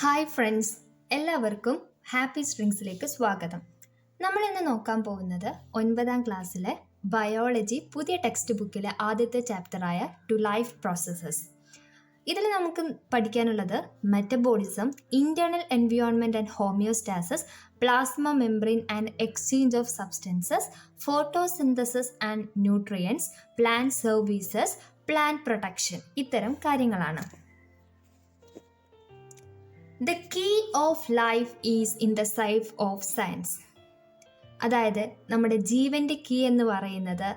Hi friends, എല്ലാവർക്കും happy സ്ട്രിങ്സിലേക്ക് സ്വാഗതം. നമ്മൾ ഇന്ന് നോക്കാൻ പോകുന്നത് 9ാം ക്ലാസ്സിലെ ബയോളജി പുതിയ ടെക്സ്റ്റ് ബുക്കിലെ ആദ്യത്തെ ചാപ്റ്ററായ ടു ലൈഫ് പ്രോസസ്സസ്. ഇതിൽ നമുക്ക് പഠിക്കാനുള്ളത് metabolism, internal environment and homeostasis, plasma membrane and exchange of substances, photosynthesis and nutrients, plant services, plant protection, ഇത്തരം കാര്യങ്ങളാണ്. The key of life is in the life of science. അതായത് നമ്മുടെ ജീവൻ്റെ key എന്ന് പറയുന്നത്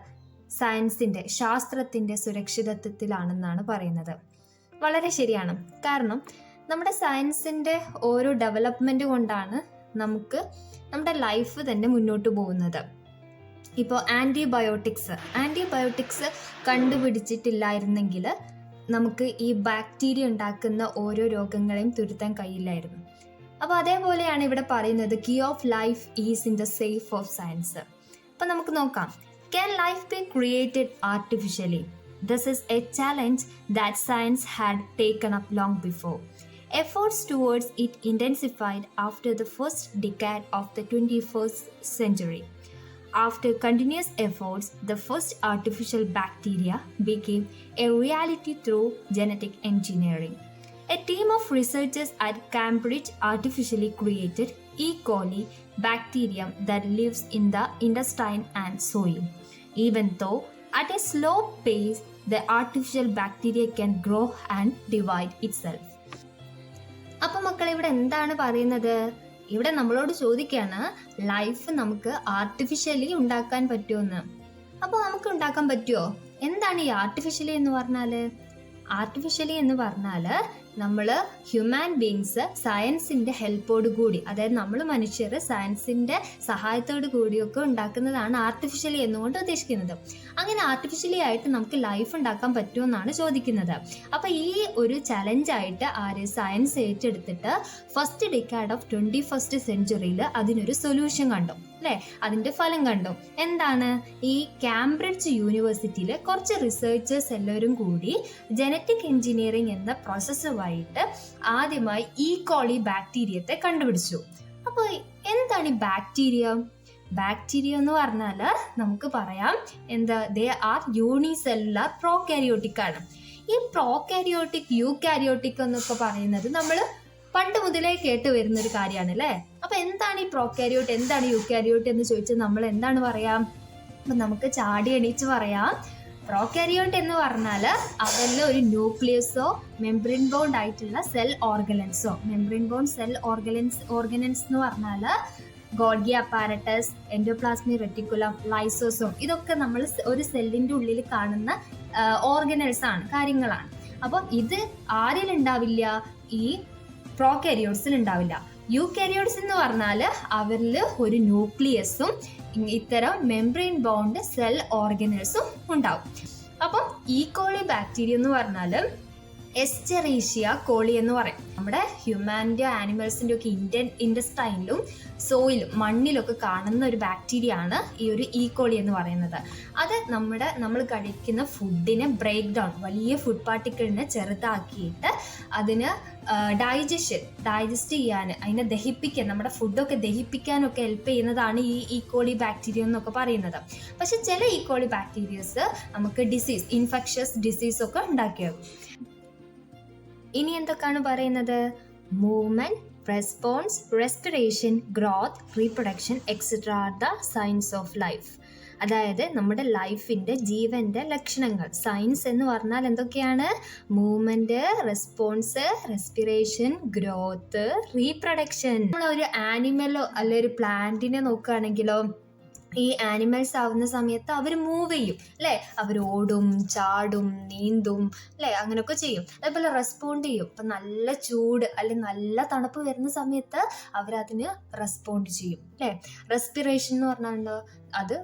സയൻസിൻ്റെ, ശാസ്ത്രത്തിൻ്റെ സുരക്ഷിതത്വത്തിലാണെന്നാണ് പറയുന്നത്. വളരെ ശരിയാണ്. കാരണം നമ്മുടെ സയൻസിൻ്റെ ഓരോ ഡെവലപ്മെൻറ്റ് കൊണ്ടാണ് നമുക്ക് നമ്മുടെ ലൈഫ് തന്നെ മുന്നോട്ട് പോകുന്നത്. ഇപ്പോൾ ആൻറ്റിബയോട്ടിക്സ് കണ്ടുപിടിച്ചിട്ടില്ലായിരുന്നെങ്കിൽ നമുക്ക് ഈ ബാക്ടീരിയ ഉണ്ടാക്കുന്ന ഓരോ രോഗങ്ങളെയും തുരുത്താൻ കഴിയില്ലായിരുന്നു. അപ്പോൾ അതേപോലെയാണ് ഇവിടെ പറയുന്നത്, key of life is in the safe of science. അപ്പോൾ നമുക്ക് നോക്കാം. Can life be created artificially? This is a challenge that science had taken up long before. Efforts towards it intensified after the first decade of the 21st century. After continuous efforts, the first artificial bacteria became a reality through genetic engineering. A team of researchers at Cambridge artificially created E. coli bacterium that lives in the intestine and soil. Even though at a slow pace, the artificial bacteria can grow and divide itself. അപ്പോൾ മക്കളെ, ഇവിടെ എന്താണ് പറയുന്നത്? ഇവിടെ നമ്മളോട് ചോദിക്കുകയാണ്, life നമുക്ക് artificially ഉണ്ടാക്കാൻ പറ്റുമെന്ന്. അപ്പോൾ നമുക്ക് ഉണ്ടാക്കാൻ പറ്റുമോ? എന്താണ് ഈ ആർട്ടിഫിഷ്യലി എന്ന് പറഞ്ഞാൽ? ആർട്ടിഫിഷ്യലി എന്ന് പറഞ്ഞാൽ നമ്മൾ ഹ്യൂമാൻ ബീങ്സ് സയൻസിൻ്റെ ഹെൽപ്പോട് കൂടി, അതായത് നമ്മൾ മനുഷ്യർ സയൻസിൻ്റെ സഹായത്തോടു കൂടിയൊക്കെ ഉണ്ടാക്കുന്നതാണ് ആർട്ടിഫിഷ്യലി എന്നുകൊണ്ട് ഉദ്ദേശിക്കുന്നത്. അങ്ങനെ ആർട്ടിഫിഷ്യലി ആയിട്ട് നമുക്ക് ലൈഫ് ഉണ്ടാക്കാൻ പറ്റുമെന്നാണ് ചോദിക്കുന്നത്. അപ്പോൾ ഈ ഒരു ചലഞ്ചായിട്ട് സയൻസ് ഏറ്റെടുത്തിട്ട് ഫസ്റ്റ് ഡിക്കാഡ് ഓഫ് 21st സെഞ്ച്വറിയിൽ അതിനൊരു സൊല്യൂഷൻ കണ്ടു, അല്ലേ? അതിൻ്റെ ഫലം കണ്ടു. എന്താണ്? ഈ കാംബ്രിഡ്ജ് യൂണിവേഴ്സിറ്റിയിൽ കുറച്ച് റിസർച്ചേഴ്സ് എല്ലാവരും കൂടി ജനറ്റിക് എഞ്ചിനീയറിംഗ് എന്ന പ്രോസസ്സുമായിട്ട് ആദ്യമായി ഈ കോളി ബാക്ടീരിയത്തെ കണ്ടുപിടിച്ചു. അപ്പോൾ എന്താണ് ഈ ബാക്ടീരിയ? ബാക്ടീരിയ എന്ന് പറഞ്ഞാൽ നമുക്ക് പറയാം എന്താ, ദേ ആർ യൂണിസെല്ലുലാർ പ്രോകാരിയോട്ടിക് ആണ്. ഈ പ്രോകാരിയോട്ടിക്, യൂകാരിയോട്ടിക് എന്നൊക്കെ പറയുന്നത് നമ്മൾ പണ്ട് മുതലേ കേട്ട് വരുന്നൊരു കാര്യമാണ്, അല്ലേ? അപ്പോൾ എന്താണ് ഈ പ്രോകാരിയോട്ട്, എന്താണ് യൂകാരിയോട്ട് എന്ന് ചോദിച്ചാൽ നമ്മൾ എന്താണ് പറയാം? അപ്പം നമുക്ക് ചാടി എണീച്ച് പറയാം, പ്രോകാരിയോട്ട് എന്ന് പറഞ്ഞാൽ അവരിൽ ഒരു ന്യൂക്ലിയസോ മെംബ്രെയിൻ ബോണ്ട് ആയിട്ടുള്ള സെൽ ഓർഗനൻസോ, മെംബ്രെയിൻ ബോണ്ട് സെൽ ഓർഗനൻസ് എന്ന് പറഞ്ഞാൽ Golgi apparatus, endoplasmic reticulum, lysosome, ഇതൊക്കെ നമ്മൾ ഒരു സെല്ലിൻ്റെ ഉള്ളിൽ കാണുന്ന ഓർഗനൽസ് ആണ്, കാര്യങ്ങളാണ്. അപ്പം ഇത് ആരിലുണ്ടാവില്ല? ഈ പ്രോകാരിയോട്സിൽ ഉണ്ടാവില്ല. യൂകാരിയോട്സ് എന്ന് പറഞ്ഞാൽ അവരിൽ ഒരു ന്യൂക്ലിയസും ഇത്തരം മെംബ്രെയിൻ ബോണ്ട് സെൽ ഓർഗനൽസും ഉണ്ടാവും. അപ്പം ഈ കോളി ബാക്ടീരിയ എന്ന് പറഞ്ഞാൽ എസ്ചെറീഷ്യ കോളി എന്ന് പറയും. നമ്മുടെ ഹ്യൂമാൻ്റെ, ആനിമൽസിൻ്റെ ഒക്കെ ഇൻറ്റസ്റ്റൈനിലും സോയിലും മണ്ണിലൊക്കെ കാണുന്ന ഒരു ബാക്ടീരിയ ആണ് ഈ ഒരു ഈ കോളി എന്ന് പറയുന്നത്. അത് നമ്മൾ കഴിക്കുന്ന ഫുഡിനെ ബ്രേക്ക് ഡൗൺ, വലിയ ഫുഡ് പാർട്ടിക്കിളിനെ ചെറുതാക്കിയിട്ട് അതിന് ഡൈജസ്റ്റ് ചെയ്യാൻ, അതിനെ ദഹിപ്പിക്കാൻ, നമ്മുടെ ഫുഡൊക്കെ ദഹിപ്പിക്കാനൊക്കെ ഹെൽപ്പ് ചെയ്യുന്നതാണ് ഈ ഈക്കോളി ബാക്ടീരിയ എന്നൊക്കെ പറയുന്നത്. പക്ഷെ ചില ഈക്കോളി ബാക്ടീരിയസ് നമുക്ക് ഇൻഫെക്ഷസ് ഡിസീസൊക്കെ ഉണ്ടാക്കിയത്. ഇനി എന്തൊക്കെയാണ് പറയുന്നത്? Movement, response, respiration, growth, reproduction etcetera are the science of life. അതായത് നമ്മുടെ ലൈഫിൻ്റെ, ജീവൻ്റെ ലക്ഷണങ്ങൾ. സയൻസ് എന്ന് പറഞ്ഞാൽ എന്തൊക്കെയാണ്? Movement, response, respiration, growth, reproduction. നമ്മളൊരു ആനിമലോ അല്ലെ ഒരു പ്ലാന്റിനെ നോക്കുകയാണെങ്കിലോ, ഈ ആനിമൽസ് ആവുന്ന സമയത്ത് അവർ മൂവ് ചെയ്യും, അല്ലേ? അവർ ഓടും, ചാടും, നീന്തും, അല്ലേ? അങ്ങനെയൊക്കെ ചെയ്യും. അതേപോലെ റെസ്പോണ്ട് ചെയ്യും. ഇപ്പം നല്ല ചൂട് അല്ലെങ്കിൽ നല്ല തണുപ്പ് വരുന്ന സമയത്ത് അവരതിന് റെസ്പോണ്ട് ചെയ്യും, അല്ലേ? റെസ്പിറേഷൻ എന്ന് പറഞ്ഞാൽ അത്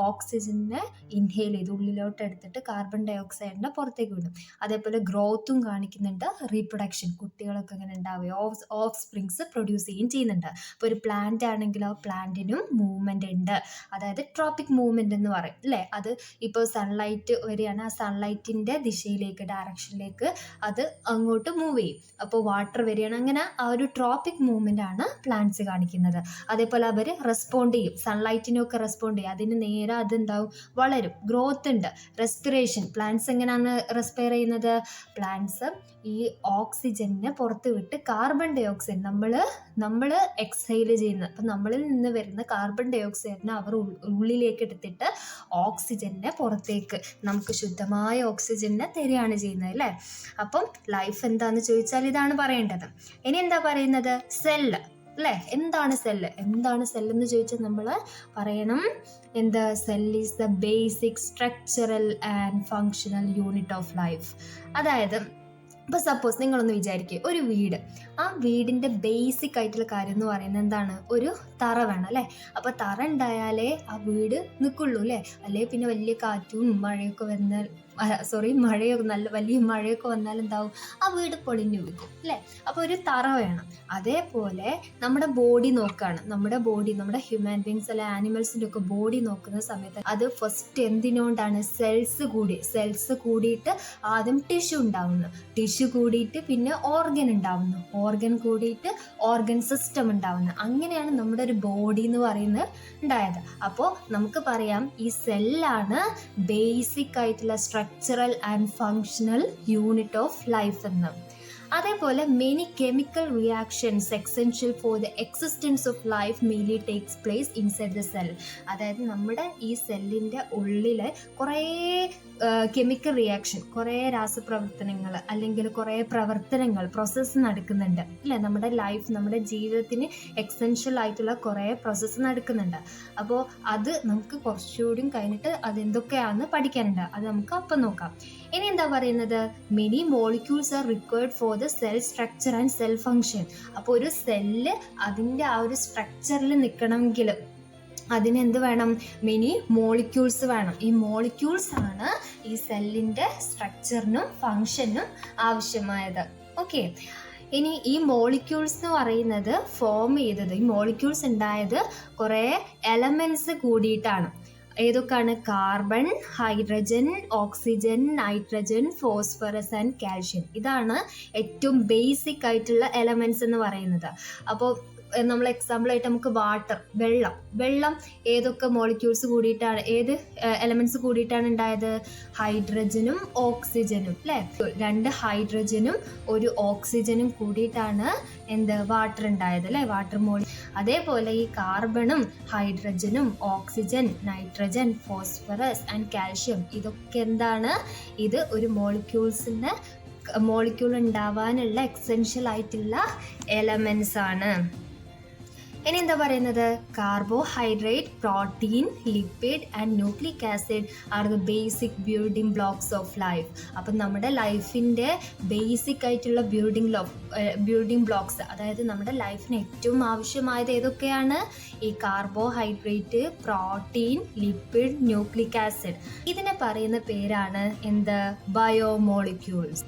ഓക്സിജനെ ഇൻഹെയിൽ ചെയ്ത് ഉള്ളിലോട്ട് എടുത്തിട്ട് കാർബൺ ഡൈ ഓക്സൈഡിനെ പുറത്തേക്ക് വിടും. അതേപോലെ ഗ്രോത്തും കാണിക്കുന്നുണ്ട്. റീപ്രൊഡക്ഷൻ, കുട്ടികളൊക്കെ ഇങ്ങനെ ഉണ്ടാവുകയും ഓഫ് സ്പ്രിങ്സ് പ്രൊഡ്യൂസ് ചെയ്യുകയും ചെയ്യുന്നുണ്ട്. ഇപ്പോൾ ഒരു പ്ലാന്റ് ആണെങ്കിൽ ആ പ്ലാന്റിനും മൂവ്മെൻ്റ് ഉണ്ട്. അതായത് ട്രോപ്പിക് മൂവ്മെൻ്റ് എന്ന് പറയും അല്ലേ. അത് ഇപ്പോൾ സൺലൈറ്റ് വരികയാണ്, ആ സൺലൈറ്റിൻ്റെ ദിശയിലേക്ക് ഡയറക്ഷനിലേക്ക് അത് അങ്ങോട്ട് മൂവ് ചെയ്യും. അപ്പോൾ വാട്ടർ വരികയാണ്, അങ്ങനെ ആ ഒരു ട്രോപ്പിക് മൂവ്മെൻ്റ് ആണ് പ്ലാന്റ്സ് കാണിക്കുന്നത്. അതേപോലെ അവർ റെസ്പോണ്ട് ചെയ്യും, സൺലൈറ്റിനൊക്കെ റെസ്പോണ്ട് ചെയ്യും, അതിന് നേരെ അതുണ്ടാവും, വളരും, ഗ്രോത്ത് ഉണ്ട്, റെസ്പിറേഷൻ. പ്ലാന്റ്സ് എങ്ങനെയാണ് റെസ്പയർ ചെയ്യുന്നത്? പ്ലാന്റ്സ് ഈ ഓക്സിജനെ പുറത്ത് വിട്ട് കാർബൺ ഡൈ ഓക്സൈഡ് നമ്മൾ എക്സൈൽ ചെയ്യുന്നത്, അപ്പം നമ്മളിൽ നിന്ന് വരുന്ന കാർബൺ ഡൈ ഓക്സൈഡിനെ അവർ ഉള്ളിലേക്ക് എടുത്തിട്ട് ഓക്സിജനെ പുറത്തേക്ക് നമുക്ക് ശുദ്ധമായ ഓക്സിജനെ തരികയാണ് ചെയ്യുന്നത് അല്ലേ. അപ്പം ലൈഫ് എന്താന്ന് ചോദിച്ചാൽ ഇതാണ് പറയേണ്ടത്. ഇനി എന്താ പറയുന്നത്? സെല്ല് അല്ലേ. എന്താണ് സെല്ല് എന്ന് ചോദിച്ചാൽ നമ്മൾ പറയണം എന്താ? Cell is the basic structural and functional unit of life. അതായത് ഇപ്പോൾ സപ്പോസ് നിങ്ങളൊന്ന് വിചാരിക്കുക, ഒരു വീട്, ആ വീടിൻ്റെ ബേസിക് ആയിട്ടുള്ള കാര്യം എന്ന് പറയുന്നത് എന്താണ്? ഒരു തറ വേണം അല്ലേ. അപ്പോൾ തറ ഉണ്ടായാലേ ആ വീട് നിൽക്കുള്ളൂ അല്ലേ. അല്ലെങ്കിൽ പിന്നെ വലിയ കാറ്റും മഴയൊക്കെ വന്നാൽ നല്ല വലിയ മഴയൊക്കെ വന്നാൽ എന്താവും? ആ വീട് പൊളിഞ്ഞു വീഴും അല്ലേ. അപ്പോൾ ഒരു തറ വേണം. അതേപോലെ നമ്മുടെ ബോഡി നോക്കുകയാണ്, നമ്മുടെ ഹ്യൂമൻ ബീങ്സ് അല്ലെ ആനിമൽസിൻ്റെ ഒക്കെ ബോഡി നോക്കുന്ന സമയത്ത് അത് ഫസ്റ്റ് എന്തിനോണ്ടാണ്? സെൽസ് കൂടിയിട്ട് ആദ്യം ടിഷ്യൂ ഉണ്ടാവുന്നു, ടിഷ്യൂ കൂടിയിട്ട് പിന്നെ ഓർഗൻ ഉണ്ടാവുന്നു, ഓർഗൻ കൂടിയിട്ട് ഓർഗൻ സിസ്റ്റം ഉണ്ടാവുന്നു. അങ്ങനെയാണ് നമ്മുടെ ഒരു ബോഡി എന്ന് പറയുന്നത് ഉണ്ടായത്. അപ്പോൾ നമുക്ക് പറയാം ഈ സെല്ലാണ് ബേസിക് ആയിട്ടുള്ള structural and functional unit of life എന്ന്. അതേപോലെ many chemical reactions എക്സെൻഷ്യൽ for the existence of life mainly takes place inside the cell. അതായത് നമ്മുടെ ഈ സെല്ലിൻ്റെ ഉള്ളിൽ കുറേ കെമിക്കൽ റിയാക്ഷൻ, കുറേ രാസപ്രവർത്തനങ്ങൾ അല്ലെങ്കിൽ കുറേ പ്രോസസ്സ് നടക്കുന്നുണ്ട് അല്ലേ. നമ്മുടെ ജീവിതത്തിന് എക്സെൻഷ്യൽ ആയിട്ടുള്ള കുറേ പ്രോസസ്സ് നടക്കുന്നുണ്ട്. അപ്പോൾ അത് നമുക്ക് കുറച്ചുകൂടി കഴിഞ്ഞിട്ട് അതെന്തൊക്കെയാണെന്ന് പഠിക്കാനുണ്ട്, അത് നമുക്ക് അപ്പം നോക്കാം. ഇനി എന്താ പറയുന്നത്? Many molecules are required for the cell structure and cell function. അപ്പോൾ ഒരു സെല്ല് അതിൻ്റെ ആ ഒരു സ്ട്രക്ചറിൽ നിൽക്കണമെങ്കിൽ അതിനെന്ത് വേണം? മെനി മോളിക്യൂൾസ് വേണം. ഈ മോളിക്യൂൾസ് ആണ് ഈ സെല്ലിൻ്റെ സ്ട്രക്ചറിനും ഫങ്ഷനും ആവശ്യമായത്. ഓക്കെ. ഇനി ഈ മോളിക്യൂൾസ് എന്ന് പറയുന്നത് ഈ മോളിക്യൂൾസ് ഉണ്ടായത് കുറേ എലമെൻറ്റ്സ് കൂടിയിട്ടാണ്. ഏതൊക്കെയാണ്? Carbon, hydrogen, oxygen, nitrogen, phosphorus and calcium. ഇതാണ് ഏറ്റവും ബേസിക് ആയിട്ടുള്ള എലമെൻറ്റ്സ് എന്ന് പറയുന്നത്. അപ്പോൾ നമ്മൾ എക്സാമ്പിളായിട്ട് നമുക്ക് വാട്ടർ, വെള്ളം ഏതൊക്കെ മോളിക്യൂൾസ് കൂടിയിട്ടാണ്, ഏത് എലമെൻറ്റ്സ് കൂടിയിട്ടാണ് ഉണ്ടായത്? ഹൈഡ്രജനും ഓക്സിജനും അല്ലേ. 2 ഹൈഡ്രജനും 1 ഓക്സിജനും കൂടിയിട്ടാണ് വാട്ടർ ഉണ്ടായത് അല്ലേ, വാട്ടർ മോളി. അതേപോലെ ഈ കാർബണും ഹൈഡ്രജനും oxygen, nitrogen, phosphorus and calcium ഇതൊക്കെ എന്താണ്? ഇത് ഒരു മോളിക്യൂൾ ഉണ്ടാവാനുള്ള എക്സെൻഷ്യൽ ആയിട്ടുള്ള എലമെൻറ്റ്സ് ആണ്. ഇനി എന്താ പറയുന്നത്? Carbohydrate, protein, lipid and nucleic acid are the basic building blocks of life. അപ്പം നമ്മുടെ ലൈഫിൻ്റെ ബേസിക് ആയിട്ടുള്ള ബിൽഡിംഗ് ബ്ലോക്സ്, അതായത് നമ്മുടെ ലൈഫിന് ഏറ്റവും ആവശ്യമായത് ഏതൊക്കെയാണ്? ഈ carbohydrate, protein, lipid, nucleic acid. ഇതിനെ പറയുന്ന പേരാണ് ബയോമോളിക്യൂൾസ്.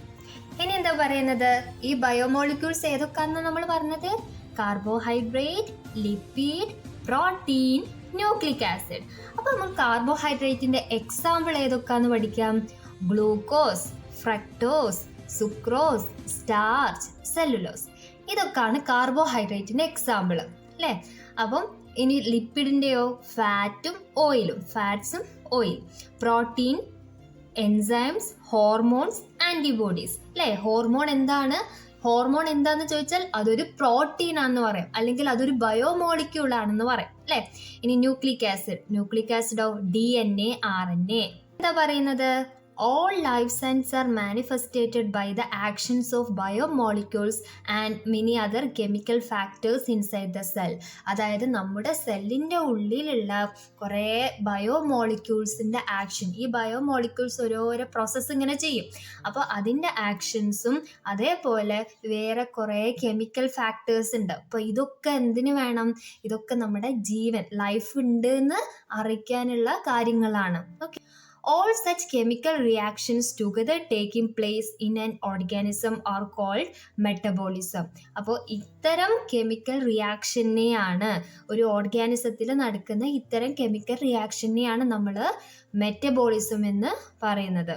ഇനി എന്താ പറയുന്നത്? ഈ ബയോമോളിക്യൂൾസ് ഏതൊക്കെയാണെന്ന് നമ്മൾ പറഞ്ഞത്? Carbohydrate, lipid, protein, nucleic acid. അപ്പോൾ നമ്മൾ കാർബോഹൈഡ്രേറ്റിൻ്റെ എക്സാമ്പിൾ ഏതൊക്കെയാണെന്ന് പഠിക്കാം. Glucose, fructose, sucrose, starch, cellulose. ഇതൊക്കെയാണ് കാർബോഹൈഡ്രേറ്റിൻ്റെ എക്സാമ്പിൾ അല്ലേ. അപ്പം ഇനി ലിപ്പിഡിൻ്റെയോ? ഫാറ്റും oil. Protein, enzymes, hormones, antibodies അല്ലേ. ഹോർമോൺ എന്താന്ന് ചോദിച്ചാൽ അതൊരു പ്രോട്ടീൻ ആണെന്ന് പറയാം, അല്ലെങ്കിൽ അതൊരു ബയോമോളിക്യൂൾ ആണെന്ന് പറയാം അല്ലേ. ഇനി ന്യൂക്ലിക് ആസിഡോ? DNA, RNA. എന്താ പറയുന്നത്? All life signs are manifested by the actions of biomolecules and many other chemical factors inside the cell. അതായത് നമ്മുടെ സെല്ലിൻ്റെ ഉള്ളിലുള്ള കുറേ ബയോമോളിക്യൂൾസിൻ്റെ ആക്ഷൻ, ഈ ബയോമോളിക്യൂൾസ് ഓരോരോ പ്രോസസ്സ് ഇങ്ങനെ ചെയ്യും. അപ്പോൾ അതിൻ്റെ ആക്ഷൻസും അതേപോലെ വേറെ കുറേ കെമിക്കൽ ഫാക്ടേഴ്സ് ഉണ്ട്. അപ്പോൾ ഇതൊക്കെ എന്തിനു വേണം? ഇതൊക്കെ നമ്മുടെ ജീവൻ, ലൈഫ് ഉണ്ട് എന്ന് അറിയിക്കാനുള്ള കാര്യങ്ങളാണ്. Okay. All such chemical reactions together taking place in an organism are called metabolism. അപ്പോൾ ഇത്തരം കെമിക്കൽ റിയാക്ഷനെയാണ് ഒരു ഓർഗാനിസത്തിൽ നടക്കുന്ന ഇത്തരം കെമിക്കൽ റിയാക്ഷനെയാണ് നമ്മൾ മെറ്റബോളിസം എന്ന് പറയുന്നത്.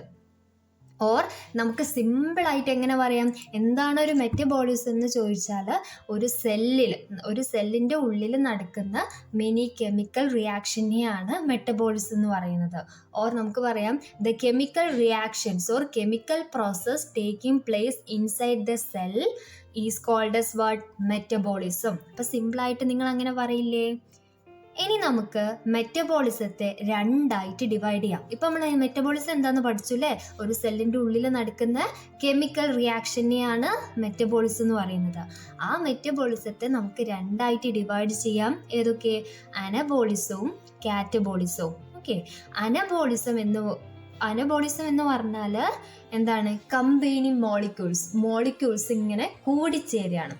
ഓർ നമുക്ക് സിമ്പിളായിട്ട് എങ്ങനെ പറയാം, എന്താണ് ഒരു മെറ്റബോളിസം എന്ന് ചോദിച്ചാൽ ഒരു സെല്ലിൻ്റെ ഉള്ളിൽ നടക്കുന്ന മെനി കെമിക്കൽ റിയാക്ഷനെയാണ് മെറ്റബോളിസം എന്ന് പറയുന്നത്. ഓർ നമുക്ക് പറയാം the chemical reactions or chemical process taking place inside the cell is called as what? Metabolism. അപ്പോൾ സിമ്പിളായിട്ട് നിങ്ങൾ അങ്ങനെ പറയില്ലേ? ഇനി നമുക്ക് മെറ്റബോളിസത്തെ രണ്ടായിട്ട് ഡിവൈഡ് ചെയ്യാം. ഇപ്പം നമ്മൾ മെറ്റബോളിസം എന്താണെന്ന് പഠിച്ചു അല്ലേ? ഒരു സെല്ലിൻ്റെ ഉള്ളിൽ നടക്കുന്ന കെമിക്കൽ റിയാക്ഷനെയാണ് മെറ്റബോളിസം എന്ന് പറയുന്നത്. ആ മെറ്റബോളിസത്തെ നമുക്ക് രണ്ടായിട്ട് ഡിവൈഡ് ചെയ്യാം. ഏതൊക്കെ? അനബോളിസവും കാറ്റബോളിസവും. ഓക്കെ, അനബോളിസം എന്ന് പറഞ്ഞാൽ എന്താണ്? കമ്പൈനിങ് മോളിക്യൂൾസ് ഇങ്ങനെ കൂടിച്ചേരുകയാണ്.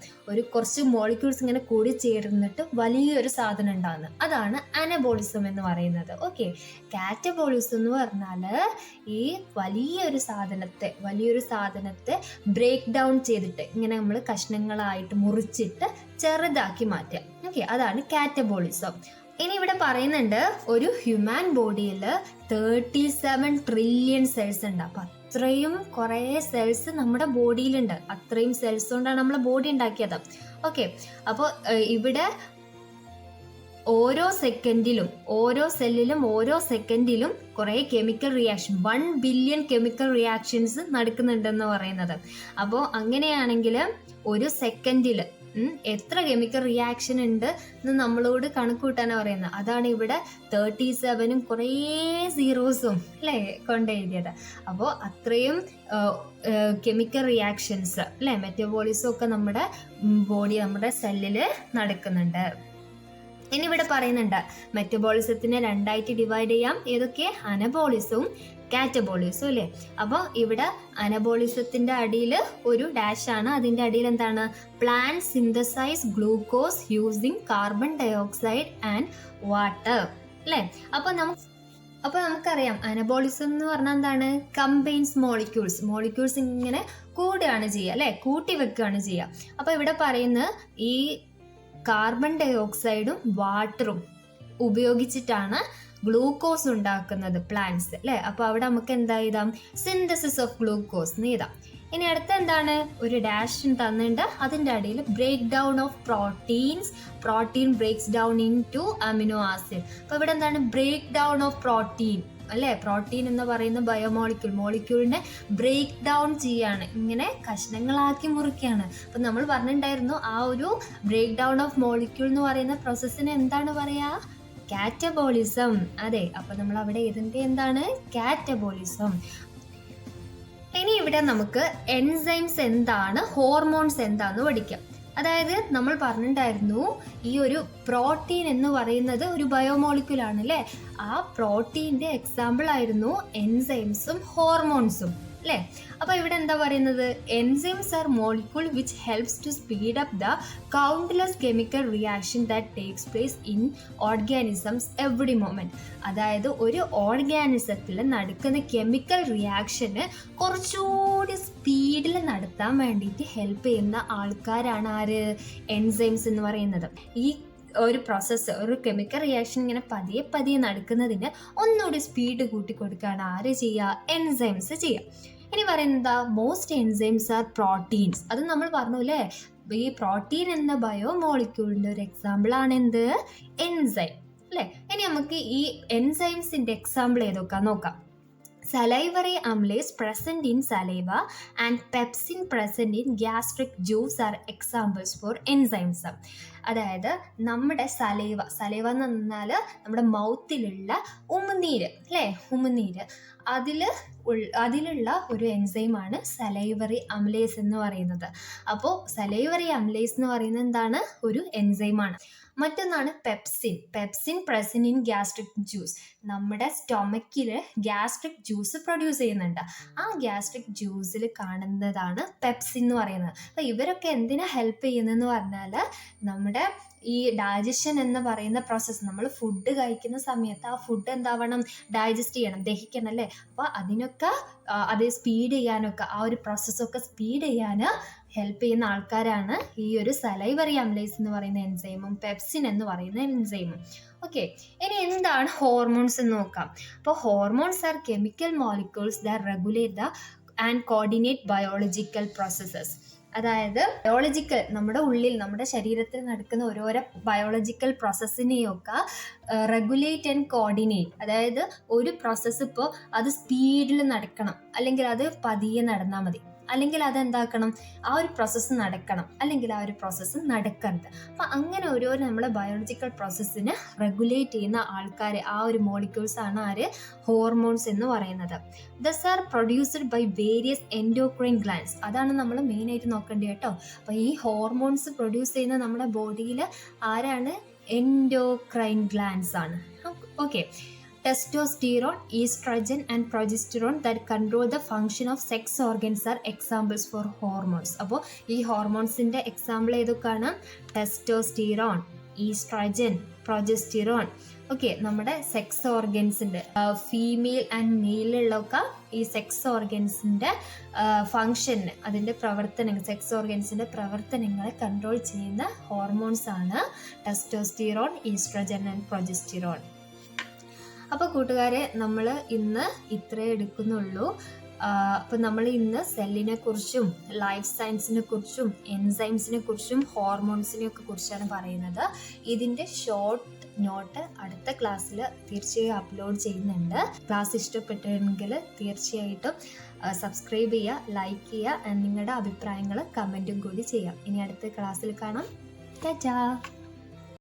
കുറച്ച് മോളിക്യൂൾസ് ഇങ്ങനെ കൂടിച്ചേർന്നിട്ട് വലിയൊരു സാധനം ഉണ്ടാകുന്നത്, അതാണ് അനബോളിസം എന്ന് പറയുന്നത്. ഓക്കെ, കാറ്റബോളിസം എന്ന് പറഞ്ഞാൽ ഈ വലിയൊരു സാധനത്തെ ബ്രേക്ക് ഡൗൺ ചെയ്തിട്ട് ഇങ്ങനെ നമ്മൾ കഷ്ണങ്ങളായിട്ട് മുറിച്ചിട്ട് ചെറുതാക്കി മാറ്റുക. ഓക്കെ, അതാണ് കാറ്റബോളിസം. ഇനി ഇവിടെ പറയുന്നുണ്ട് ഒരു ഹ്യൂമൻ ബോഡിയിൽ 37 ട്രില്യൺ സെൽസ് ഉണ്ട്. അപ്പം അത്രയും കുറേ സെൽസ് നമ്മുടെ ബോഡിയിലുണ്ട്. അത്രയും സെൽസ് കൊണ്ടാണ് നമ്മളെ ബോഡി ഉണ്ടാക്കിയത്. ഓക്കെ, അപ്പോൾ ഇവിടെ ഓരോ സെല്ലിലും കുറേ chemical reaction 1 billion chemical reactions നടക്കുന്നുണ്ടെന്ന് പറയുന്നത്. അപ്പോൾ അങ്ങനെയാണെങ്കിൽ ഒരു സെക്കൻഡിൽ എത്ര കെമിക്കൽ റിയാക്ഷൻ ഉണ്ട് എന്ന് നമ്മളോട് കണക്ക് കൂട്ടാനാണ് പറയുന്നത്. അതാണ് ഇവിടെ 37 കുറേ സീറോസും അല്ലേ കൊണ്ട് എഴുതിയത്. അപ്പോൾ അത്രയും കെമിക്കൽ റിയാക്ഷൻസ് അല്ലേ, മെറ്റബോളിസം ഒക്കെ നമ്മുടെ സെല്ലിൽ നടക്കുന്നുണ്ട്. ഇനി ഇവിടെ പറയുന്നുണ്ട് മെറ്റബോളിസത്തിനെ രണ്ടായിട്ട് ഡിവൈഡ് ചെയ്യാം. ഏതൊക്കെ? അനബോളിസവും കാറ്റബോളിസം അല്ലേ. അപ്പോൾ ഇവിടെ അനബോളിസത്തിൻ്റെ അടിയിൽ ഒരു ഡാഷ് ആണ്. അതിൻ്റെ അടിയിൽ എന്താണ്? Plant synthesise glucose using carbon dioxide and water അല്ലേ. അപ്പോൾ നമുക്കറിയാം അനബോളിസം എന്ന് പറഞ്ഞാൽ എന്താണ്? കമ്പൈൻസ് മോളിക്യൂൾസ് ഇങ്ങനെ കൂടുകയാണ് ചെയ്യുക അല്ലേ, കൂട്ടി വെക്കുകയാണ് ചെയ്യുക. അപ്പോൾ ഇവിടെ പറയുന്ന ഈ കാർബൺ ഡയോക്സൈഡും വാട്ടറും ഉപയോഗിച്ചിട്ടാണ് ഗ്ലൂക്കോസ് ഉണ്ടാക്കുന്നത് പ്ലാന്റ്സ് അല്ലേ. അപ്പോൾ അവിടെ നമുക്ക് എന്താ എഴുതാം? സിന്തസിസ് ഓഫ് ഗ്ലൂക്കോസ് എന്ന് എഴുതാം. ഇനി അടുത്ത എന്താണ്? ഒരു ഡാഷ് തന്നിട്ടുണ്ട്. അതിൻ്റെ അടിയിൽ break down of protein breaks down in to amino acid. അപ്പോൾ ഇവിടെ എന്താണ്? ബ്രേക്ക് ഡൗൺ ഓഫ് പ്രോട്ടീൻ അല്ലേ. പ്രോട്ടീൻ എന്ന് പറയുന്ന മോളിക്യൂളിനെ ബ്രേക്ക് ഡൗൺ ചെയ്യാണ്, ഇങ്ങനെ കഷ്ണങ്ങളാക്കി മുറിക്കുകയാണ്. അപ്പം നമ്മൾ പറഞ്ഞിട്ടുണ്ടായിരുന്നു ആ ഒരു ബ്രേക്ക് ഡൗൺ ഓഫ് മോളിക്യൂൾ എന്ന് പറയുന്ന പ്രോസസ്സിന് എന്താണ് പറയുക? കാറ്റബോളിസം. അതെ, അപ്പം നമ്മൾ അവിടെ ഇതിൻ്റെ എന്താണ്? കാറ്റബോളിസം. ഇനി ഇവിടെ നമുക്ക് എൻസൈംസ് എന്താണ്, ഹോർമോൺസ് എന്താന്ന് പഠിക്കാം. അതായത് നമ്മൾ പറഞ്ഞിട്ടുണ്ടായിരുന്നു ഈ ഒരു പ്രോട്ടീൻ എന്ന് പറയുന്നത് ഒരു ബയോമോളിക്യൂൾ ആണ് അല്ലേ. ആ പ്രോട്ടീൻ്റെ എക്സാമ്പിൾ ആയിരുന്നു എൻസൈംസും ഹോർമോൺസും അല്ലേ. അപ്പോൾ ഇവിടെ എന്താ പറയുന്നത്? Enzymes are molecule which helps to speed up the countless chemical reaction that takes place in organisms every moment. അതായത് ഒരു ഓർഗാനിസത്തിൽ നടക്കുന്ന കെമിക്കൽ റിയാക്ഷന് കുറച്ചുകൂടി സ്പീഡിൽ നടത്താൻ വേണ്ടിയിട്ട് ഹെൽപ്പ് ചെയ്യുന്ന ആൾക്കാരാണ് ആര്? എൻസൈംസ് എന്ന് പറയുന്നത്. ഈ ഒരു പ്രോസസ്സ്, ഒരു കെമിക്കൽ റിയാക്ഷൻ ഇങ്ങനെ പതിയെ നടക്കുന്നതിന് ഒന്നുകൂടി സ്പീഡ് കൂട്ടി കൊടുക്കുകയാണ് ആര് ചെയ്യുക? എൻസൈംസ് ചെയ്യുക. ഇനി പറയുന്നത് മോസ്റ്റ് എൻസൈംസ് ആർ പ്രോട്ടീൻസ്. അത് നമ്മൾ പറഞ്ഞു അല്ലേ. ഈ പ്രോട്ടീൻ എന്ന ബയോമോളിക്യൂളിൻ്റെ ഒരു എക്സാമ്പിളാണ് എന്ത്? എൻസൈം അല്ലേ. ഇനി നമുക്ക് ഈ എൻസൈംസിൻ്റെ എക്സാമ്പിൾ ഏതൊക്കെ നോക്കാം. Salivary amylase present in saliva and pepsin present in gastric juice are examples for enzymes. അതായത് നമ്മുടെ സലൈവ എന്ന് പറഞ്ഞാൽ നമ്മുടെ മൗത്തിലുള്ള ഉമിനീര് അല്ലേ, ഉമിനീര്. അതിലുള്ള ഒരു എൻസൈമാണ് സലൈവറി അമിലേസ് എന്ന് പറയുന്നത്. അപ്പോൾ സലൈവറി അമിലേസ് എന്ന് പറയുന്നത് എന്താണ്? ഒരു എൻസൈമാണ്. മറ്റൊന്നാണ് pepsin present in gastric juice. നമ്മുടെ സ്റ്റൊമക്കിൽ ഗ്യാസ്ട്രിക് ജ്യൂസ് പ്രൊഡ്യൂസ് ചെയ്യുന്നുണ്ട്. ആ ഗ്യാസ്ട്രിക് ജ്യൂസിൽ കാണുന്നതാണ് പെപ്സിൻ എന്ന് പറയുന്നത്. അപ്പോൾ ഇവരൊക്കെ എന്തിനാ ഹെൽപ്പ് ചെയ്യുന്നതെന്ന് പറഞ്ഞാൽ നമ്മുടെ ഈ ഡൈജഷൻ എന്ന് പറയുന്ന പ്രോസസ്സ്, നമ്മൾ ഫുഡ് കഴിക്കുന്ന സമയത്ത് ആ ഫുഡ് എന്താവണം? ഡൈജസ്റ്റ് ചെയ്യണം, ദഹിക്കണം അല്ലേ? അപ്പോൾ അതിനൊക്കെ അത് സ്പീഡ് ചെയ്യാനൊക്കെ, ആ ഒരു പ്രോസസ്സൊക്കെ സ്പീഡ് ചെയ്യാൻ ഹെൽപ്പ് ചെയ്യുന്ന ആൾക്കാരാണ് ഈ ഒരു സലൈവറി അമിലേസ് എന്ന് പറയുന്ന എൻസൈമും പെപ്സിൻ എന്ന് പറയുന്ന എൻസൈമും. ഓക്കെ, ഇനി എന്താണ് ഹോർമോൺസ് എന്ന് നോക്കാം. അപ്പോൾ hormones are chemical molecules that regulate the and coordinate biological processes. അതായത് ബയോളജിക്കൽ, നമ്മുടെ ഉള്ളിൽ നമ്മുടെ ശരീരത്തിൽ നടക്കുന്ന ഓരോരോ ബയോളജിക്കൽ പ്രോസസ്സിനെയൊക്കെ റെഗുലേറ്റ് ആൻഡ് കോർഡിനേറ്റ്. അതായത് ഒരു പ്രോസസ്സ് ഇപ്പോൾ അത് സ്പീഡിൽ നടക്കണം, അല്ലെങ്കിൽ അത് പതിയെ നടന്നാൽ മതി, അല്ലെങ്കിൽ അതെന്താക്കണം, ആ ഒരു പ്രോസസ്സ് നടക്കണം, അല്ലെങ്കിൽ ആ ഒരു പ്രോസസ്സ് നടക്കരുത്. അപ്പം അങ്ങനെ ഓരോരോ നമ്മളെ ബയോളജിക്കൽ പ്രോസസ്സിനെ റെഗുലേറ്റ് ചെയ്യുന്ന ആൾക്കാർ, ആ ഒരു മോളിക്യൂൾസ് ആണ് ആര്? ഹോർമോൺസ് എന്ന് പറയുന്നത്. Thus are produced by various endocrine glands. അതാണ് നമ്മൾ മെയിനായിട്ട് നോക്കേണ്ടത് കേട്ടോ. അപ്പോൾ ഈ ഹോർമോൺസ് പ്രൊഡ്യൂസ് ചെയ്യുന്ന നമ്മുടെ ബോഡിയിൽ ആരാണ്? എൻഡോക്രൈൻ ഗ്ലാൻഡ്സ് ആണ്. Okay, testosterone, estrogen and progesterone that control the function of sex organs are examples for hormones. അപ്പോൾ ഈ ഹോർമോൺസിൻ്റെ എക്സാമ്പിൾ ഏതൊക്കെയാണ്? Testosterone, oestrogen, progesterone. ഓക്കെ, നമ്മുടെ സെക്സ് ഓർഗൻസിൻ്റെ ഫീമെയിൽ ആൻഡ് മെയിലുള്ളൊക്കെ ഈ സെക്സ് ഓർഗൻസിൻ്റെ ഫങ്ഷന്, അതിൻ്റെ പ്രവർത്തനങ്ങൾ, സെക്സ് ഓർഗൻസിൻ്റെ പ്രവർത്തനങ്ങളെ കൺട്രോൾ ചെയ്യുന്ന ഹോർമോൺസ് ആണ് ടെസ്റ്റോസ്റ്റിറോൺ, ഈസ്ട്രജൻ ആൻഡ് പ്രൊജസ്റ്റിറോൺ. അപ്പോൾ കൂട്ടുകാരെ, നമ്മൾ ഇന്ന് ഇത്രേ എടുക്കുന്നുള്ളൂ. അപ്പോൾ നമ്മൾ ഇന്ന് സെല്ലിനെ കുറിച്ചും ലൈഫ് സയൻസിനെ കുറിച്ചും എൻസൈംസിനെ കുറിച്ചും ഹോർമോൺസിനെയൊക്കെ കുറിച്ചാണ് പറയുന്നത്. ഇതിൻ്റെ ഷോർട്ട് നോട്ട് അടുത്ത ക്ലാസ്സിൽ തീർച്ചയായും അപ്ലോഡ് ചെയ്യുന്നുണ്ട്. ക്ലാസ് ഇഷ്ടപ്പെട്ടെങ്കിൽ തീർച്ചയായിട്ടും സബ്സ്ക്രൈബ് ചെയ്യുക, ലൈക്ക് ചെയ്യുക, നിങ്ങളുടെ അഭിപ്രായങ്ങൾ കമൻറ്റും കൂടി ചെയ്യാം. ഇനി അടുത്ത ക്ലാസ്സിൽ കാണാം. ടാറ്റാ.